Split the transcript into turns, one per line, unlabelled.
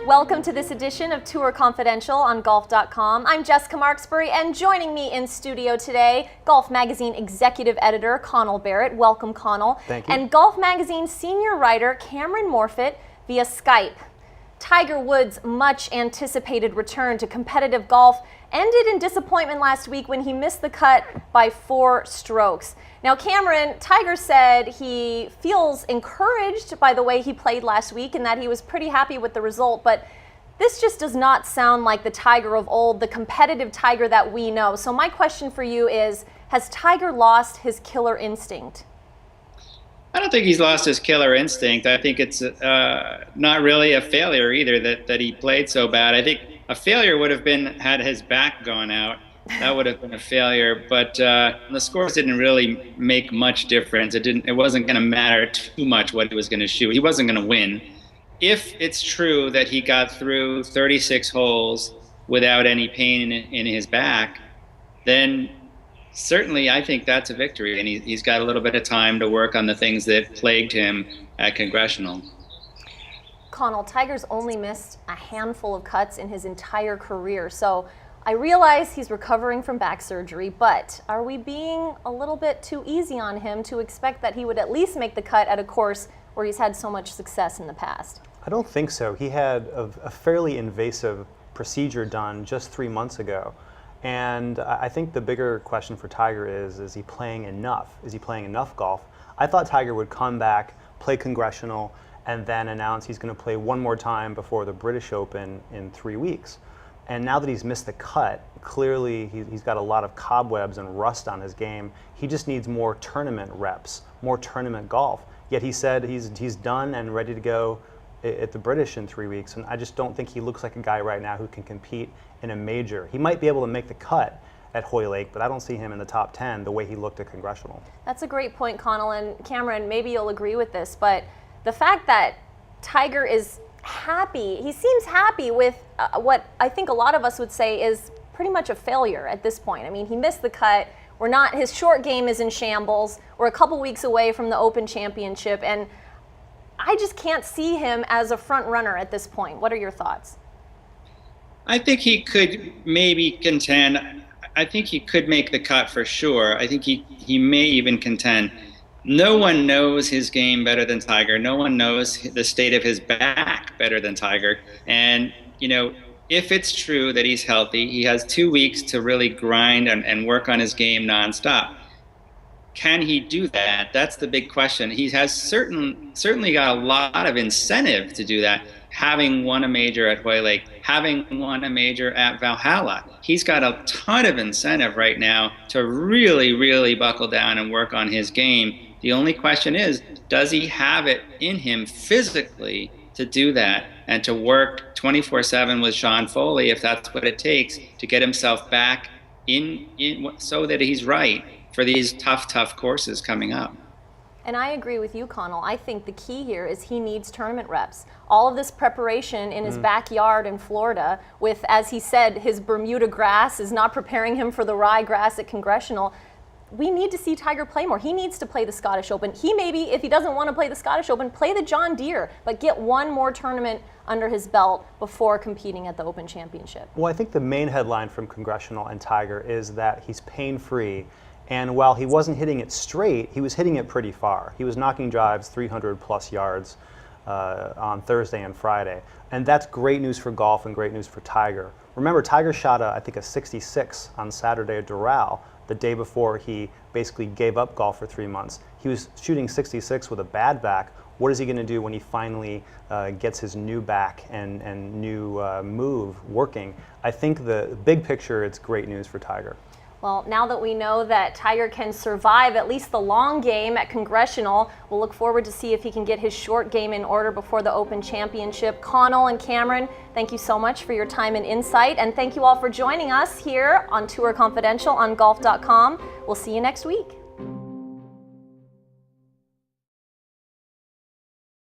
Welcome to this edition of Tour Confidential on Golf.com. I'm Jessica Marksbury, and joining me in studio today, Golf Magazine Executive Editor Connell Barrett. Welcome, Connell.
Thank you.
And Golf Magazine Senior Writer Cameron Morfit via Skype. Tiger Woods' much anticipated return to competitive golf ended in disappointment last week when he missed the cut by 4 strokes. Now, Cameron, Tiger said he feels encouraged by the way he played last week and that he was pretty happy with the result, but this just does not sound like the Tiger of old, the competitive Tiger that we know. So my question for you is, has Tiger lost his killer instinct?
I don't think he's lost his killer instinct. I think it's not really a failure either that he played so bad. I think a failure would have been had his back gone out. That would have been a failure. But the scores didn't really make much difference. It wasn't going to matter too much what he was going to shoot. He wasn't going to win. If it's true that he got through 36 holes without any pain in his back, then certainly I think that's a victory, and he's got a little bit of time to work on the things that plagued him at Congressional.
Connell, Tiger's only missed a handful of cuts in his entire career, so I realize he's recovering from back surgery, but are we being a little bit too easy on him to expect that he would at least make the cut at a course where he's had so much success in the past?
I don't think so. He had a fairly invasive procedure done just 3 months ago. And I think the bigger question for Tiger is he playing enough? Is he playing enough golf? I thought Tiger would come back, play Congressional, and then announce he's going to play one more time before the British Open in 3 weeks. And now that he's missed the cut, clearly he's got a lot of cobwebs and rust on his game. He just needs more tournament reps, more tournament golf. Yet he said he's done and ready to go at the British in 3 weeks, and I just don't think he looks like a guy right now who can compete in a major. He might be able to make the cut at Hoylake, but I don't see him in the top 10 the way he looked at Congressional.
That's a great point, Connell, and Cameron, maybe you'll agree with this, but the fact that Tiger is happy, he seems happy with what I think a lot of us would say is pretty much a failure at this point. I mean, he missed the cut. His short game is in shambles. We're a couple weeks away from the Open Championship, and I just can't see him as a front runner at this point. What are your thoughts?
I think he could maybe contend. I think he could make the cut for sure. I think he may even contend. No one knows his game better than Tiger. No one knows the state of his back better than Tiger. And, if it's true that he's healthy, he has 2 weeks to really grind and work on his game nonstop. Can he do that? That's the big question. He has certainly got a lot of incentive to do that, having won a major at Hoylake, having won a major at Valhalla. He's got a ton of incentive right now to really, really buckle down and work on his game. The only question is, does he have it in him physically to do that and to work 24/7 with Sean Foley, if that's what it takes, to get himself back in so that he's right for these tough courses coming up?
And I agree with you, Connell. I think the key here is he needs tournament reps. All of this preparation in his backyard in Florida with, as he said, his Bermuda grass is not preparing him for the ryegrass at Congressional. We need to see Tiger play more. He needs to play the Scottish Open. He maybe, if he doesn't want to play the Scottish Open, play the John Deere, but get one more tournament under his belt before competing at the Open Championship.
Well, I think the main headline from Congressional and Tiger is that he's pain-free. And while he wasn't hitting it straight, he was hitting it pretty far. He was knocking drives 300 plus yards on Thursday and Friday. And that's great news for golf and great news for Tiger. Remember, Tiger shot I think a 66 on Saturday at Doral, the day before he basically gave up golf for 3 months. He was shooting 66 with a bad back. What is he going to do when he finally gets his new back and new move working? I think the big picture, it's great news for Tiger.
Well, now that we know that Tiger can survive at least the long game at Congressional, we'll look forward to see if he can get his short game in order before the Open Championship. Connell and Cameron, thank you so much for your time and insight, and thank you all for joining us here on Tour Confidential on Golf.com. We'll see you next week.